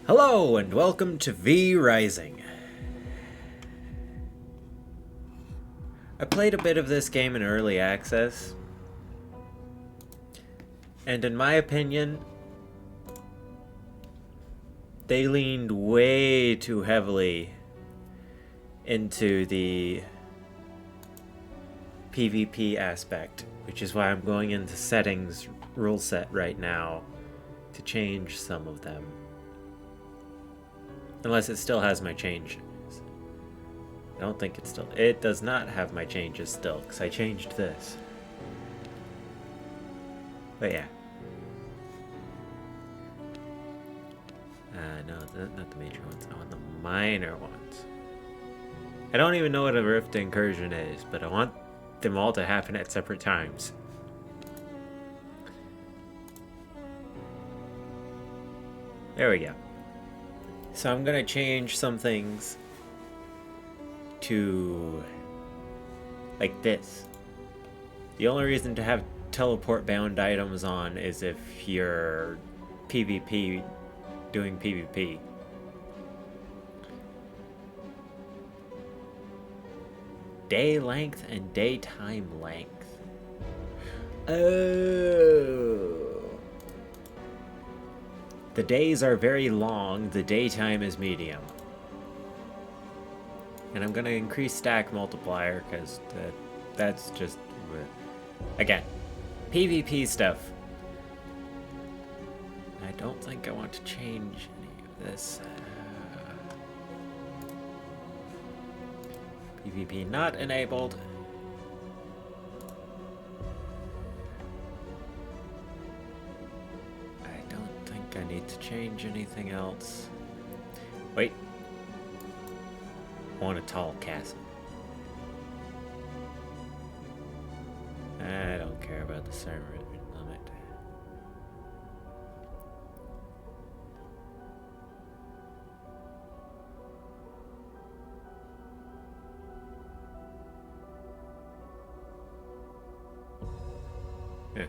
Hello and welcome to V Rising. I played a bit of this game in early access, and in my opinion, they leaned way too heavily into the PvP aspect, which is why I'm going into settings rule set right now to change some of them. Unless it still has my changes. I don't think it does not have my changes still, because I changed this. But yeah. No, not the major ones. I want the minor ones. I don't even know what a Rift Incursion is, but I want them all to happen at separate times. There we go. So I'm gonna change some things to like this. The only reason to have teleport bound items on is if you're PvP doing PvP. Day length and daytime length. Oh. The days are very long, the daytime is medium. And I'm gonna increase stack multiplier because that's just, again, PvP stuff. I don't think I want to change any of this. PvP not enabled. I don't think I need to change anything else. Wait. I want a tall castle. I don't care about the server limit. Yeah.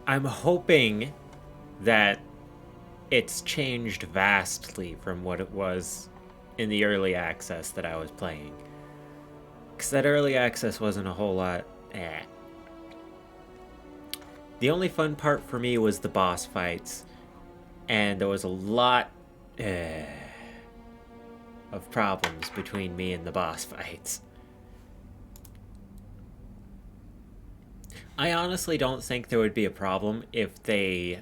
I'm hoping that it's changed vastly from what it was in the early access that I was playing. Because that early access wasn't a whole lot. The only fun part for me was the boss fights. And there was a lot of problems between me and the boss fights. I honestly don't think there would be a problem if they...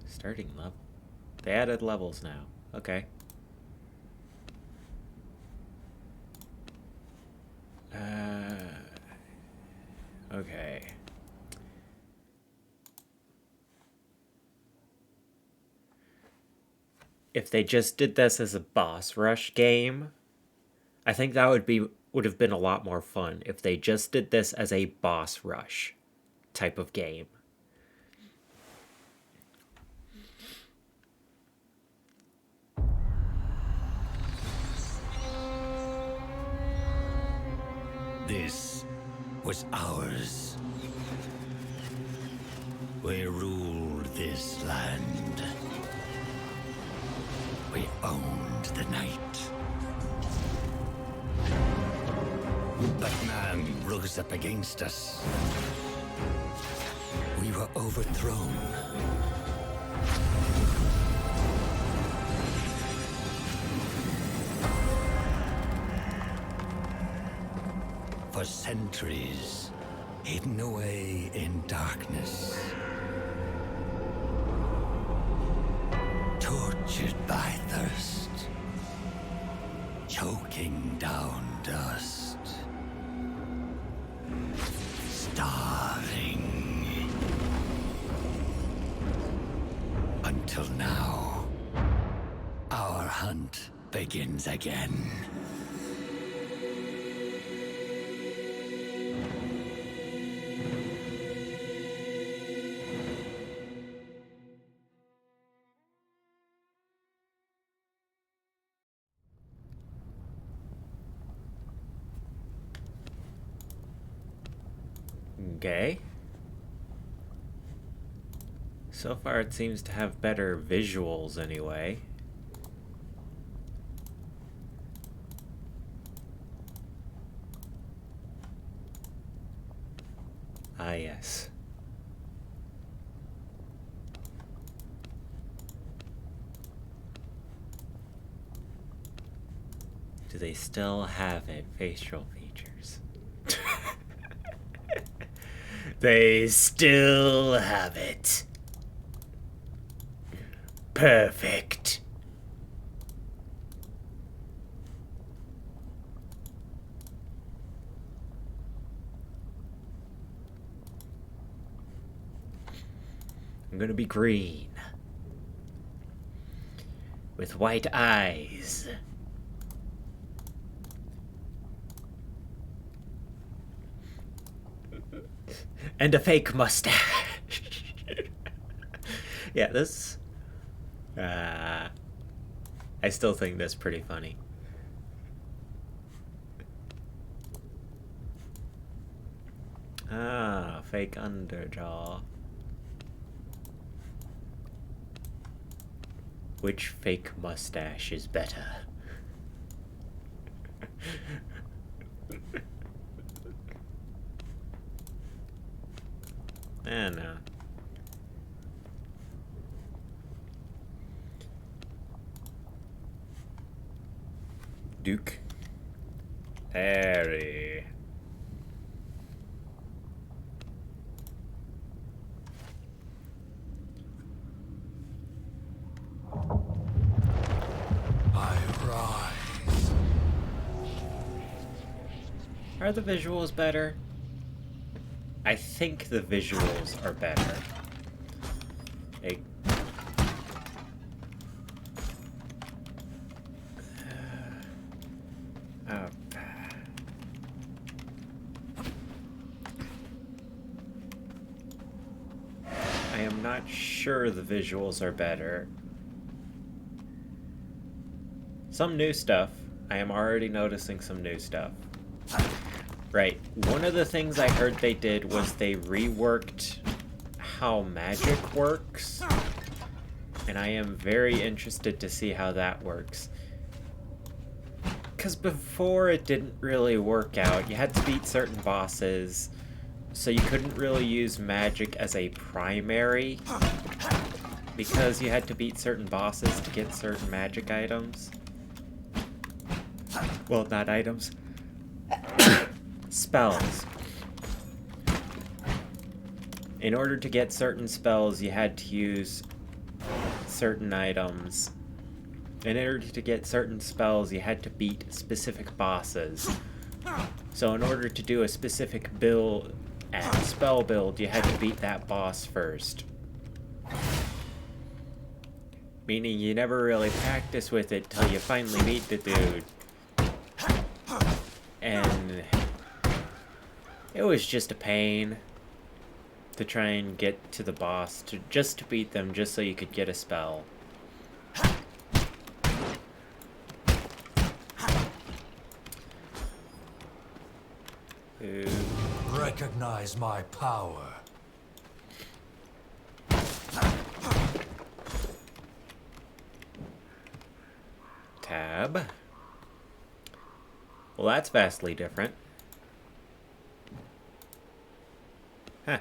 Starting level. They added levels now. Okay. Okay. If they just did this as a boss rush game, I think that would have been a lot more fun if they just did this as a boss rush type of game. This was ours. We ruled this land. We owned the night. But man rose up against us. We were overthrown. For centuries, hidden away in darkness. Tortured by thirst. Choking down dust. Starving. Until now, our hunt begins again. Okay. So far it seems to have better visuals anyway. Ah, yes. Do they still have it? Facial features. They still have it. Perfect. I'm gonna be green. With white eyes. And a fake mustache. Yeah, this... I still think that's pretty funny. Ah, fake underjaw. Which fake mustache is better? No. Duke. Harry. I rise. Are the visuals better? I think the visuals are better. Like, oh. I am not sure the visuals are better. Some new stuff. I am already noticing some new stuff. Right. One of the things I heard they did was they reworked how magic works. And I am very interested to see how that works. Because before it didn't really work out. You had to beat certain bosses. So you couldn't really use magic as a primary. Because you had to beat certain bosses to get certain magic items. Well, not items. Spells. In order to get certain spells, you had to use certain items. In order to get certain spells, you had to beat specific bosses. So in order to do a specific build, spell build, you had to beat that boss first. Meaning you never really practice with it till you finally meet the dude. And it was just a pain to try and get to the boss, just to beat them, just so you could get a spell. Recognize my power. Tab. Well, that's vastly different. Huh.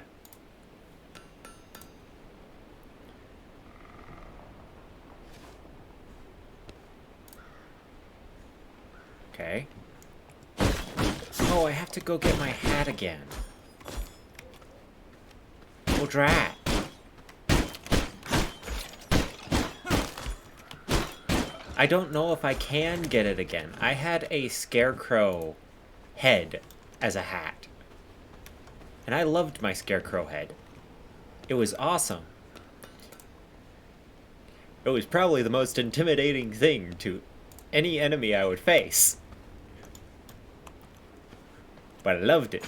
Okay. Oh, I have to go get my hat again. Well, drat. I don't know if I can get it again. I had a scarecrow head as a hat. And I loved my scarecrow head. It was awesome. It was probably the most intimidating thing to any enemy I would face. But I loved it.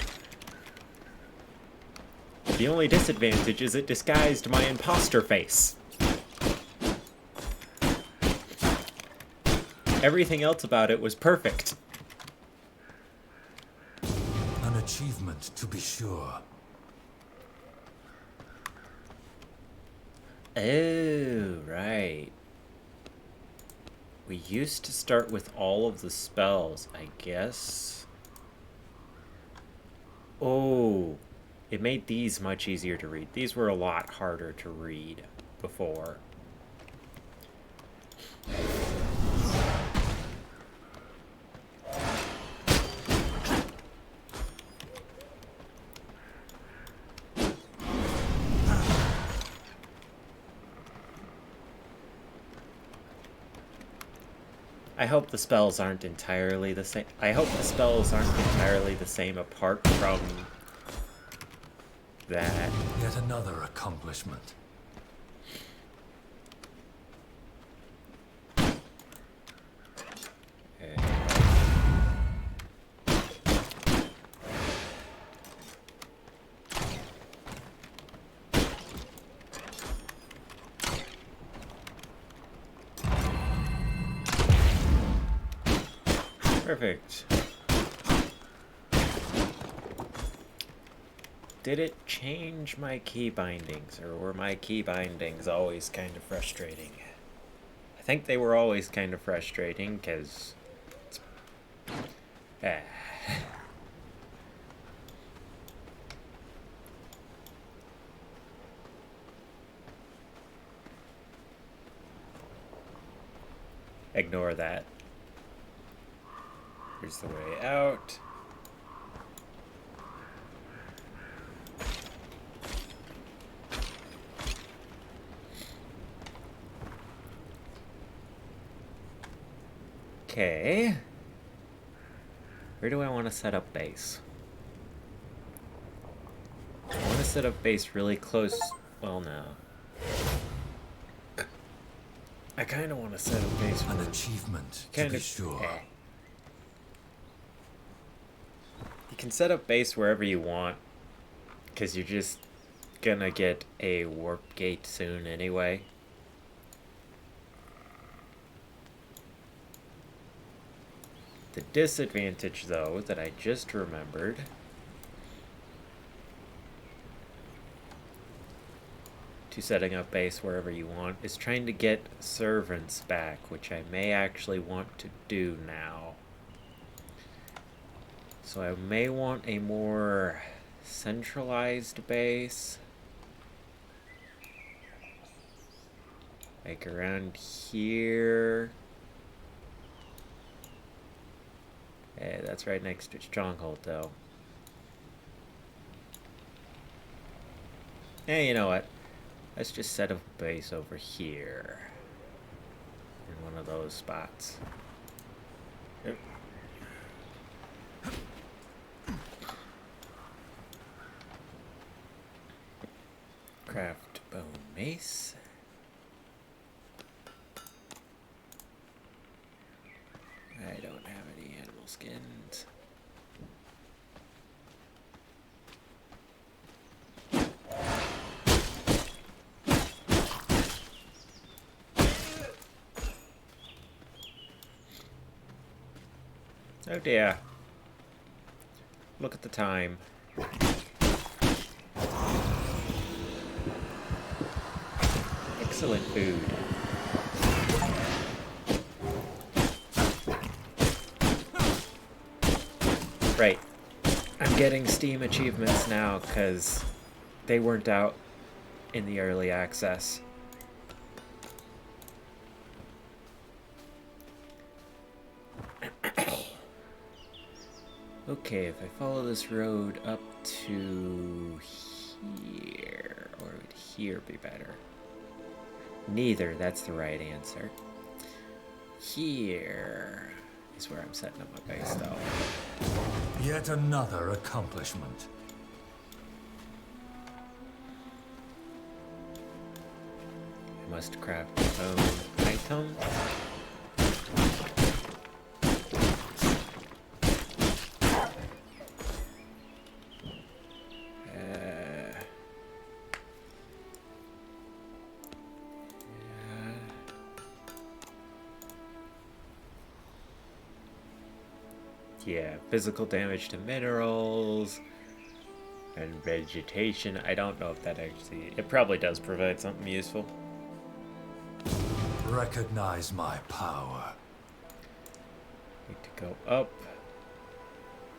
The only disadvantage is it disguised my imposter face. Everything else about it was perfect. An achievement, to be sure. Oh, right. We used to start with all of the spells, I guess. Oh, it made these much easier to read. These were a lot harder to read before. I hope the spells aren't entirely the same. I hope the spells aren't entirely the same apart from that. Yet another accomplishment. Okay. Perfect. Did it change my key bindings, or were my key bindings always kind of frustrating? I think they were always kind of frustrating, because... Ignore that. Here's the way out. Okay. Where do I want to set up base? I want to set up base really close. Well, no. I kind of want to set up base. An achievement, to be sure. You can set up base wherever you want, because you're just gonna get a warp gate soon anyway. The disadvantage, though, that I just remembered to setting up base wherever you want is trying to get servants back, which I may actually want to do now. So I may want a more centralized base. Like around here. Hey, that's right next to Stronghold, though. Hey, you know what? Let's just set up base over here. In one of those spots. Yep. Craft bone mace. I don't have any animal skins. Oh dear. Look at the time. Excellent food. Right. I'm getting Steam achievements now because they weren't out in the early access. Okay, if I follow this road up to here, or would here be better? Neither, that's the right answer. Here is where I'm setting up my base, though. Yet another accomplishment. I must craft my own item. Yeah, physical damage to minerals and vegetation. I don't know if that actually... It probably does provide something useful. Recognize my power. Need to go up.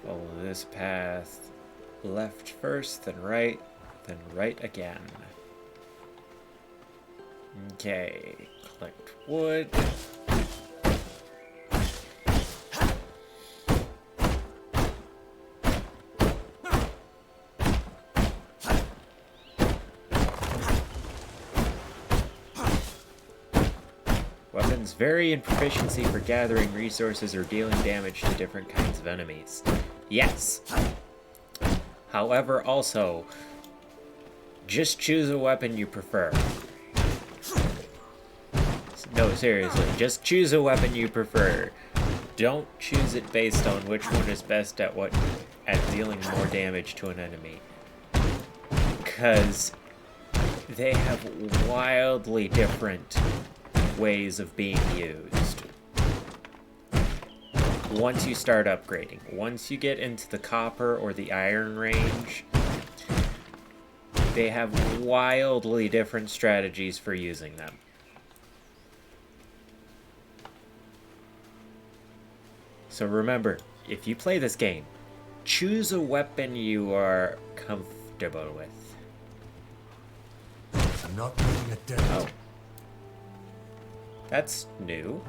Follow this path. Left first, then right again. Okay, collect wood. Weapons vary in proficiency for gathering resources or dealing damage to different kinds of enemies. Yes. However, also, just choose a weapon you prefer. No, seriously, just choose a weapon you prefer. Don't choose it based on which one is best at dealing more damage to an enemy. Because they have wildly different ways of being used. Once you start upgrading, once you get into the copper or the iron range, they have wildly different strategies for using them. So remember, if you play this game, choose a weapon you are comfortable with. I'm not making a dent. Oh. That's new.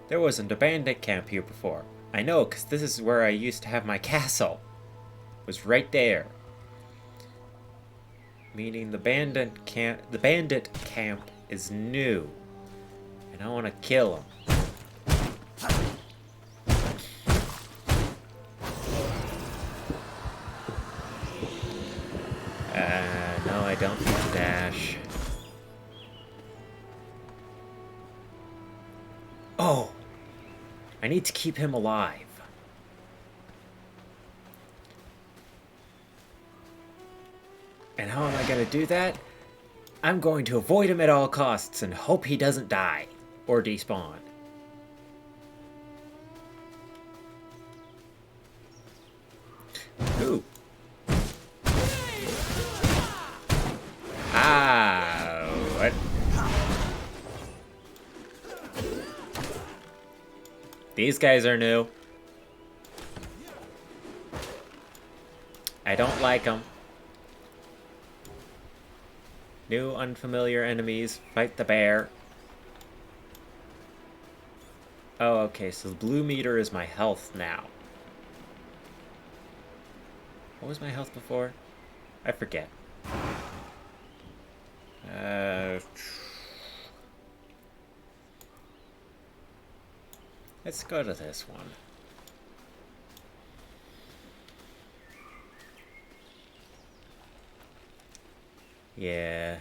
There wasn't a bandit camp here before. I know, because this is where I used to have my castle. It was right there. Meaning the bandit camp is new. And I want to kill him. No, I don't need to dash. Oh! I need to keep him alive. And how am I going to do that? I'm going to avoid him at all costs and hope he doesn't die or despawn. Ooh. Ah, what? These guys are new. I don't like them. New unfamiliar enemies. Fight the bear. Oh, okay, so the blue meter is my health now. What was my health before? I forget. Let's go to this one. Yeah.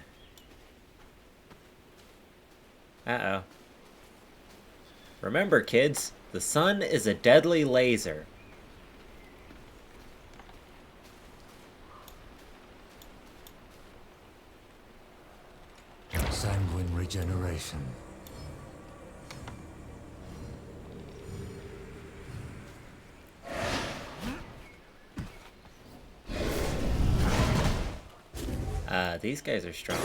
Uh-oh. Remember, kids, the sun is a deadly laser. Sanguine regeneration. These guys are strong.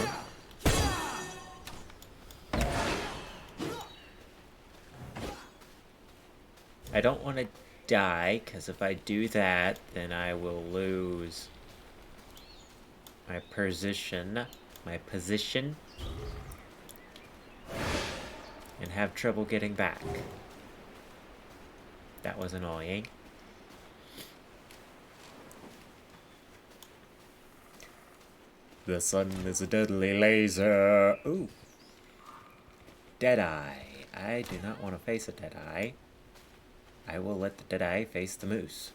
I don't want to die, because if I do that, then I will lose my position, and have trouble getting back. That was annoying. The sun is a deadly laser. Ooh. Deadeye. I do not want to face a Deadeye. I will let the Deadeye face the moose.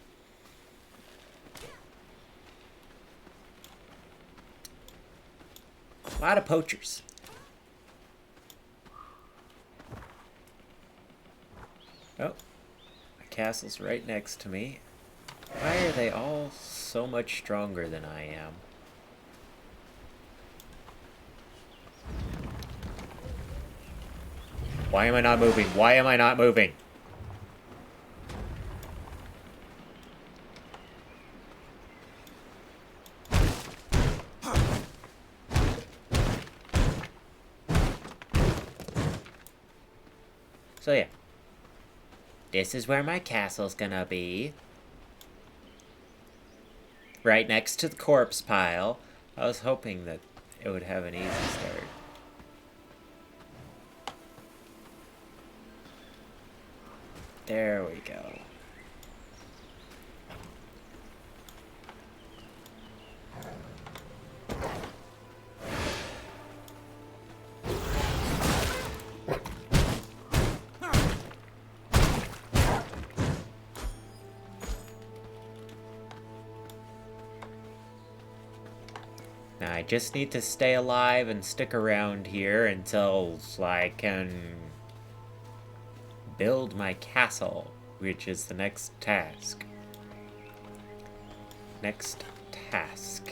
A lot of poachers. Oh. My castle's right next to me. Why are they all so much stronger than I am? Why am I not moving? Why am I not moving? So yeah. This is where my castle's gonna be. Right next to the corpse pile. I was hoping that it would have an easy start. There we go. Now I just need to stay alive and stick around here until I can build my castle, which is the next task. Next task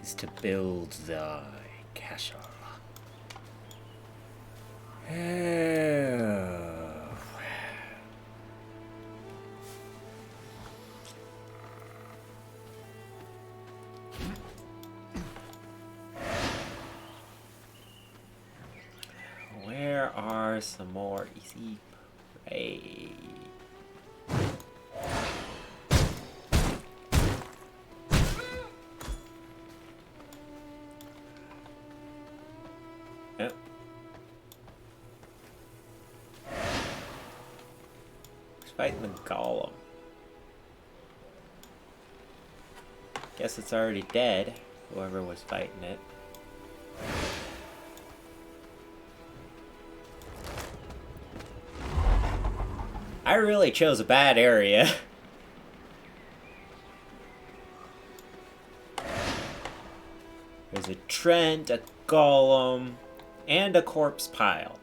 is to build the castle. Where are some more easy prey? Yep. Who's fighting the golem? Guess it's already dead, whoever was fighting it. I really chose a bad area. There's a Trent, a golem, and a corpse pile.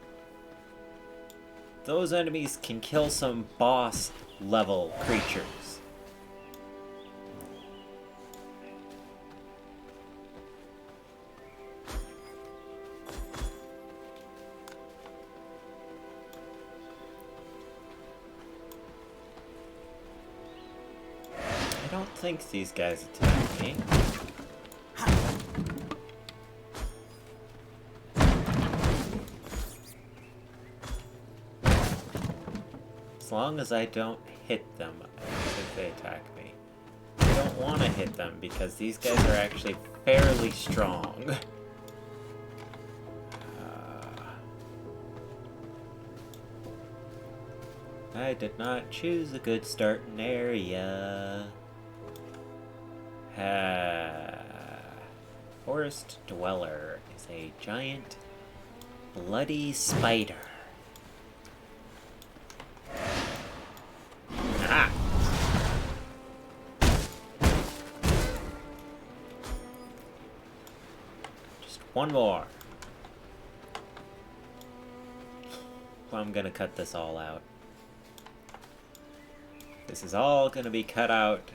Those enemies can kill some boss level creatures. I don't think these guys attack me. As long as I don't hit them, I don't think they attack me. I don't want to hit them because these guys are actually fairly strong. I did not choose a good starting area. Forest Dweller is a giant bloody spider. Ah! Just one more. I'm gonna cut this all out. This is all gonna be cut out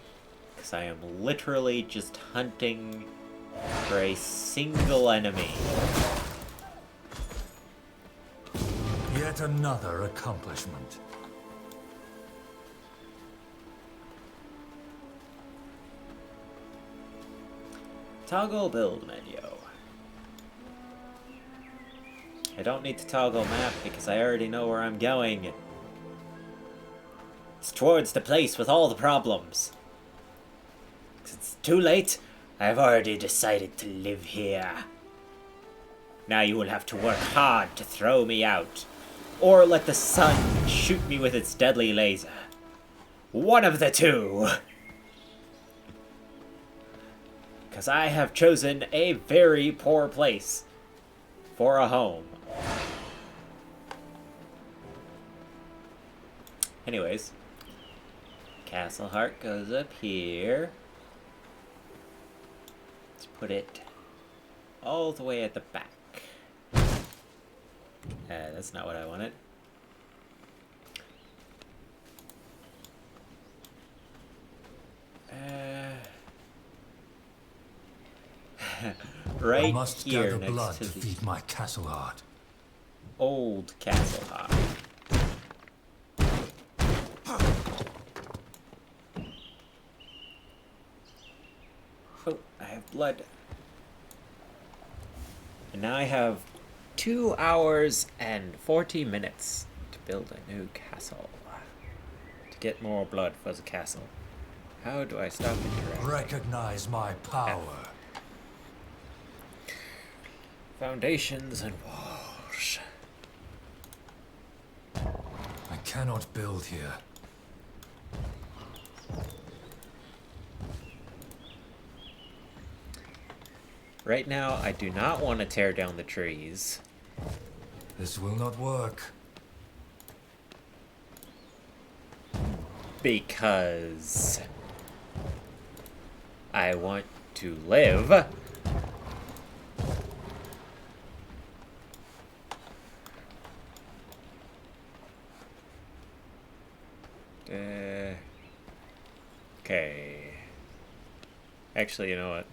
because I am literally just hunting for a single enemy. Yet another accomplishment. Toggle build menu. I don't need to toggle map because I already know where I'm going. It's towards the place with all the problems. It's too late. I've already decided to live here. Now you will have to work hard to throw me out, or let the sun shoot me with its deadly laser. One of the two. Because I have chosen a very poor place for a home. Anyways, Castle Heart goes up here. Let's put it all the way at the back. That's not what I wanted. Right I must here gather next blood to to the feed my castle heart. old Castle Heart. Oh, I have blood. And now I have 2 hours and 40 minutes to build a new castle. To get more blood for the castle. How do I stop interacting? Recognize my power. Foundations and walls. I cannot build here. Right now, I do not want to tear down the trees. This will not work. Because I want to live. Okay. Actually, you know what?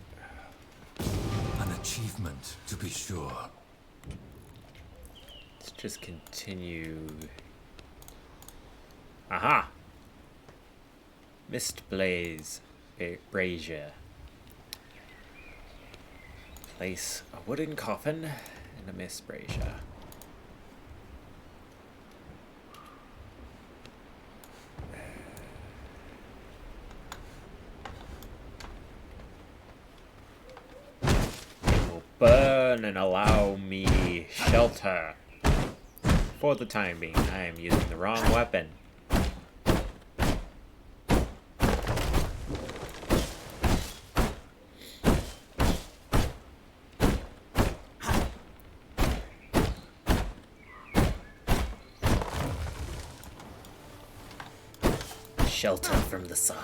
An achievement, to be sure. Let's just continue. Aha! Mist Blaze Brazier. Place a wooden coffin and a mist brazier. It will burn and allow me shelter. For the time being, I am using the wrong weapon. Shelter from the sun.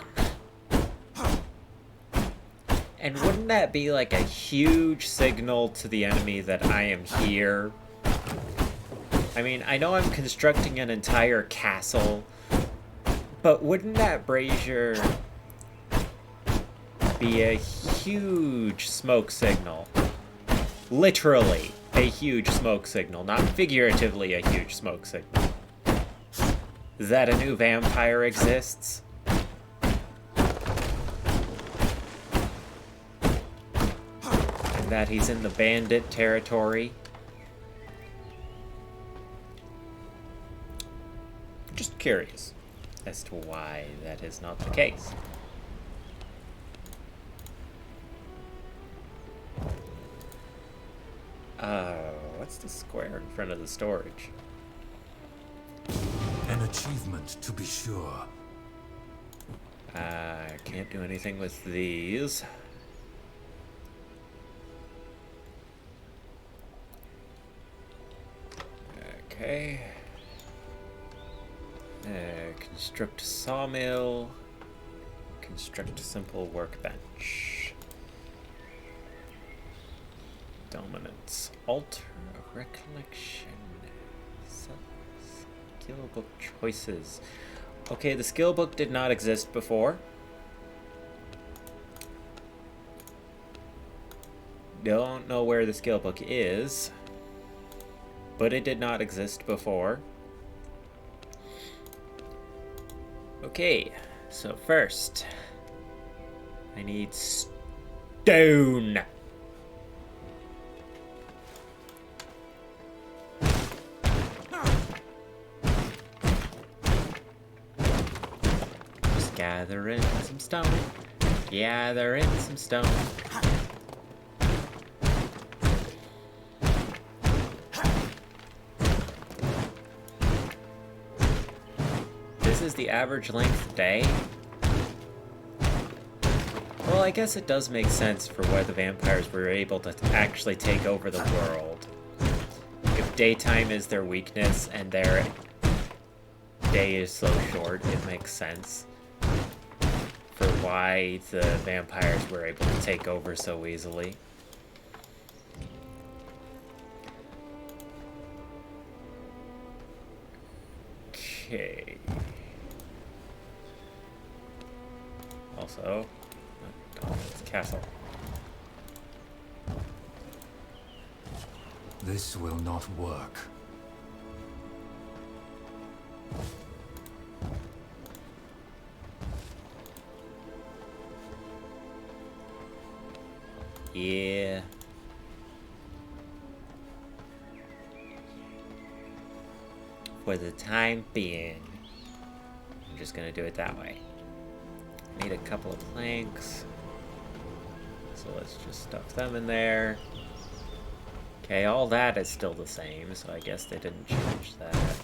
And wouldn't that be like a huge signal to the enemy that I am here? I mean, I know I'm constructing an entire castle, but wouldn't that brazier be a huge smoke signal? Literally a huge smoke signal, not figuratively a huge smoke signal. That a new vampire exists? And that he's in the bandit territory? Just curious as to why that is not the case. What's the square in front of the storage? An achievement, to be sure. I can't do anything with these. Okay. Construct a sawmill. Construct a simple workbench. Dominance. Altar of recollection. Skill book choices. Okay, the skill book did not exist before. Don't know where the skill book is, but it did not exist before. Okay, so first, I need stone. Just gather in some stone. Gather in some stone. This is the average length day? Well, I guess it does make sense for why the vampires were able to actually take over the world. If daytime is their weakness and their day is so short, it makes sense for why the vampires were able to take over so easily. Okay. Also, it's castle. This will not work. Yeah. for the time being, I'm just gonna do it that way. Need a couple of planks. So let's just stuff them in there. Okay, all that is still the same, so I guess they didn't change that.